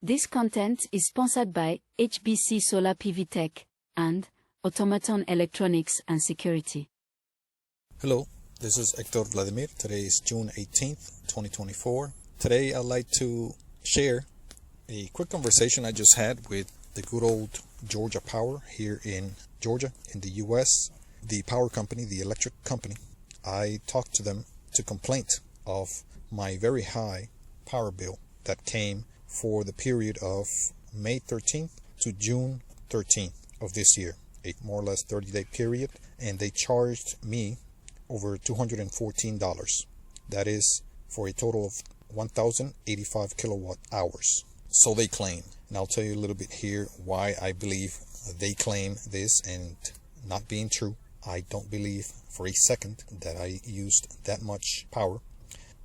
This content is sponsored by HBC Solar PV Tech and Automaton Electronics and Security. Hello, this is Hector Vladimir. Today is June 18th, 2024. Today I'd like to share a quick conversation I just had with the good old Georgia Power here in Georgia in the US. The power company, the electric company. I talked to them to complaint of my very high power bill that came for the period of May 13th to June 13th of this year, a more or less 30-day period, and they charged me over $214. That is for a total of 1,085 kilowatt hours. So they claim. And I'll tell you a little bit here why I believe they claim this and not being true. I don't believe for a second that I used that much power.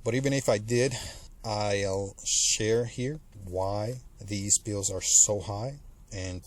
But even if I did, I'll share here why these bills are so high, and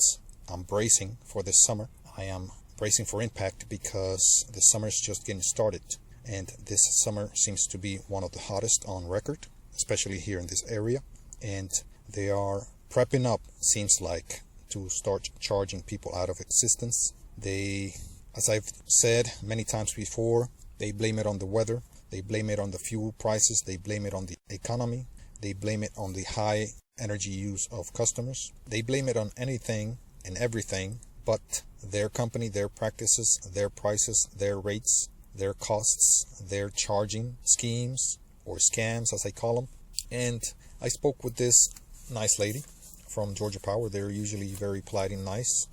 I'm bracing for this summer. I am bracing for impact because the summer is just getting started, and this summer seems to be one of the hottest on record, especially here in this area, and they are prepping up, seems like, to start charging people out of existence. They, as I've said many times before, they blame it on the weather. They blame it on the fuel prices. They blame it on the economy. They blame it on the high energy use of customers. They blame it on anything and everything but their company, their practices, their prices, their rates, their costs, their charging schemes or scams, as I call them. And I spoke with this nice lady from Georgia Power. They're usually very polite and nice.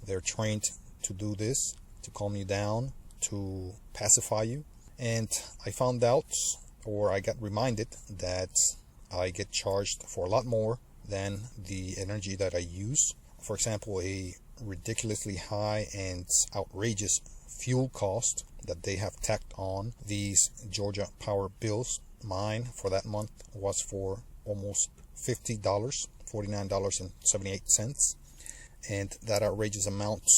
They're trained to do this, to calm you down, to pacify you. And I found out, or I got reminded, that I get charged for a lot more than the energy that I use. For example, a ridiculously high and outrageous fuel cost that they have tacked on these Georgia Power bills. Mine for that month was for almost $50, $49.78. And that outrageous amount,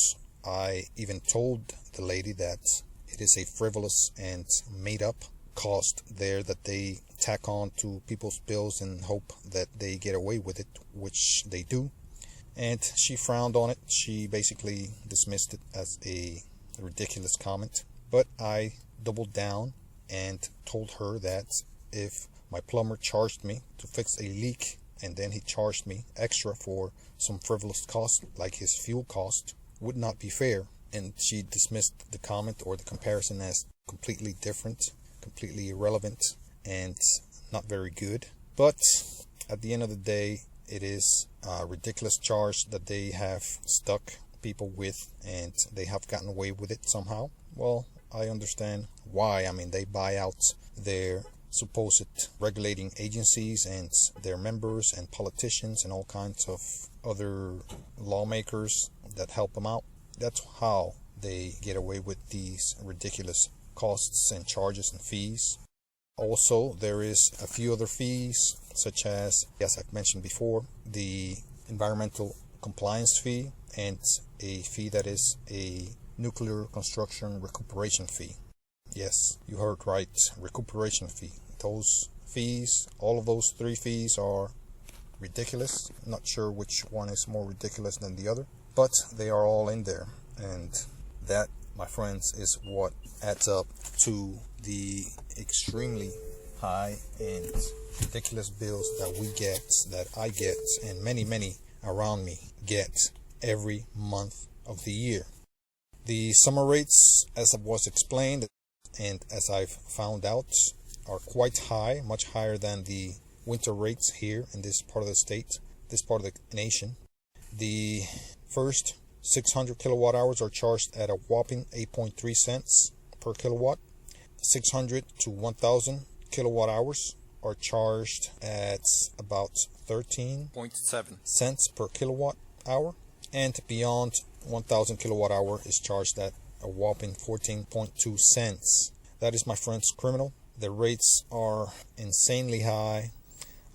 I even told the lady that it is a frivolous and made-up cost there that they tack on to people's bills and hope that they get away with it, which they do. And she frowned on it. She basically dismissed it as a ridiculous comment. But I doubled down and told her that if my plumber charged me to fix a leak and then he charged me extra for some frivolous cost like his fuel cost, would not be fair. And she dismissed the comment or the comparison as completely different, completely irrelevant, and not very good. But at the end of the day, it is a ridiculous charge that they have stuck people with, and they have gotten away with it somehow. Well, I understand why. I mean, they buy out their supposed regulating agencies and their members and politicians and all kinds of other lawmakers that help them out. That's how they get away with these ridiculous costs and charges and fees. Also, there is a few other fees, such as I've mentioned before, the environmental compliance fee and a fee that is a nuclear construction recuperation fee. Yes, you heard right, recuperation fee. Those fees, all of those three fees are ridiculous. I'm not sure which one is more ridiculous than the other, but they are all in there. And that, my friends, is what adds up to the extremely high and ridiculous bills that we get, that I get, and many around me get every month of the year. The summer rates, as was explained and as I've found out, are quite high, much higher than the winter rates here in this part of the state, this part of the nation. The first 600 kilowatt hours are charged at a whopping 8.3 cents per kilowatt. 600 to 1000 kilowatt hours are charged at about 13.7 cents per kilowatt hour, and beyond 1000 kilowatt hour is charged at a whopping 14.2 cents. That is, my friends, criminal. The rates are insanely high.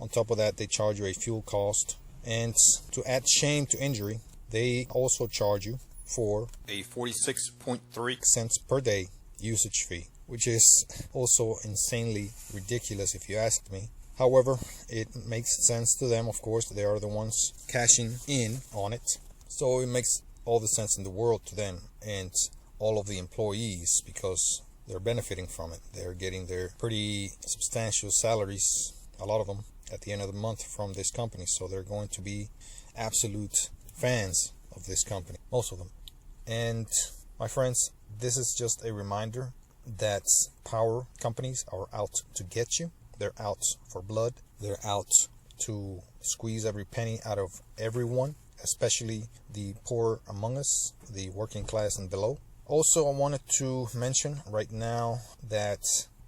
On top of that, they charge you a fuel cost, and to add shame to injury, they also charge you for a 46.3 cents per day usage fee, which is also insanely ridiculous if you ask me. However, it makes sense to them, of course. They are the ones cashing in on it. So it makes all the sense in the world to them and all of the employees, because they're benefiting from it. They're getting their pretty substantial salaries, a lot of them, at the end of the month from this company. So they're going to be absolute fans of this company, most of them. And my friends, this is just a reminder that power companies are out to get you. They're out for blood. They're out to squeeze every penny out of everyone, especially the poor among us, the working class and below. Also, I wanted to mention right now that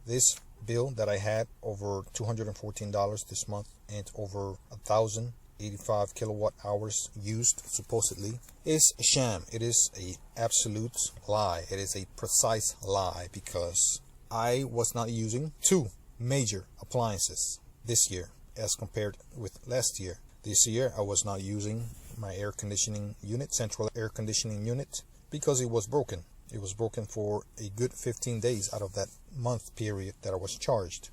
this bill that I had, over $214 this month and over 1,085 kilowatt hours used supposedly, is a sham. It is a absolute lie. It is a precise lie, because I was not using two major appliances this year as compared with last year. This year I was not using my air conditioning unit, central air conditioning unit, because it was broken. It was broken for a good 15 days out of that month period that I was charged.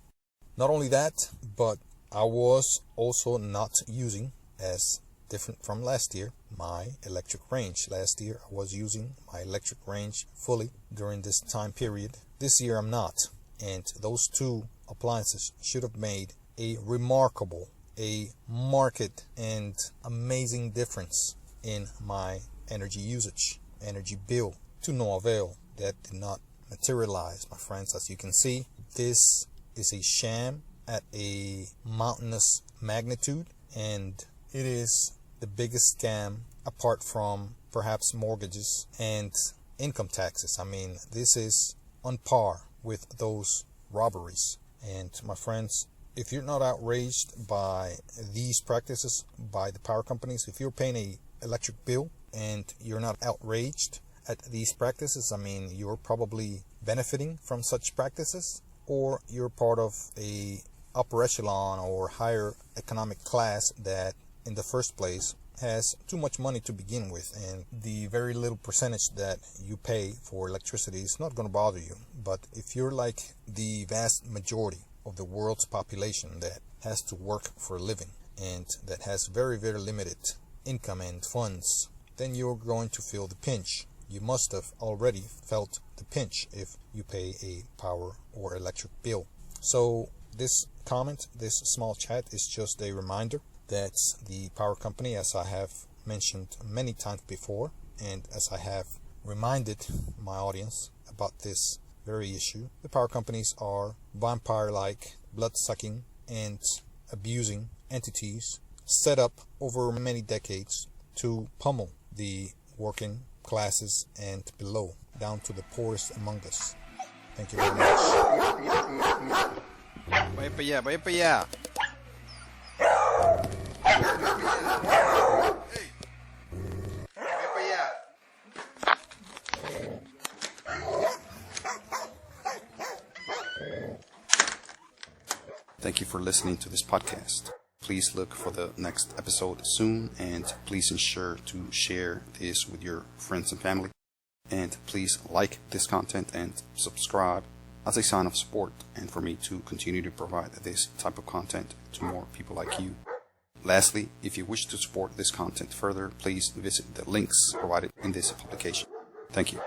Not only that, but I was also not using, as different from last year, my electric range. Last year I was using my electric range fully during this time period. This year I'm not. And those two appliances should have made a remarkable, a marked and amazing difference in my energy usage, energy bill, to no avail. That did not materialize, my friends. As you can see, this is a sham at a mountainous magnitude, and it is the biggest scam apart from perhaps mortgages and income taxes. I mean, this is on par with those robberies. And my friends, if you're not outraged by these practices by the power companies, if you're paying an electric bill and you're not outraged at these practices, I mean, you're probably benefiting from such practices, or you're part of a upper echelon or higher economic class that in the first place has too much money to begin with, and the very little percentage that you pay for electricity is not going to bother you. But if you're like the vast majority of the world's population that has to work for a living and that has very, very limited income and funds, then you're going to feel the pinch. You must have already felt the pinch if you pay a power or electric bill. So this comment, this small chat, is just a reminder that the power company, as I have mentioned many times before, and as I have reminded my audience about this very issue, the power companies are vampire-like, blood-sucking and abusing entities set up over many decades to pummel the working classes and below, down to the poorest among us. Thank you very much. Vaya para allá, vaya para allá. Thank you for listening to this podcast. Please look for the next episode soon, and please ensure to share this with your friends and family. And please like this content and subscribe as a sign of support and for me to continue to provide this type of content to more people like you. Lastly, if you wish to support this content further, please visit the links provided in this publication. Thank you.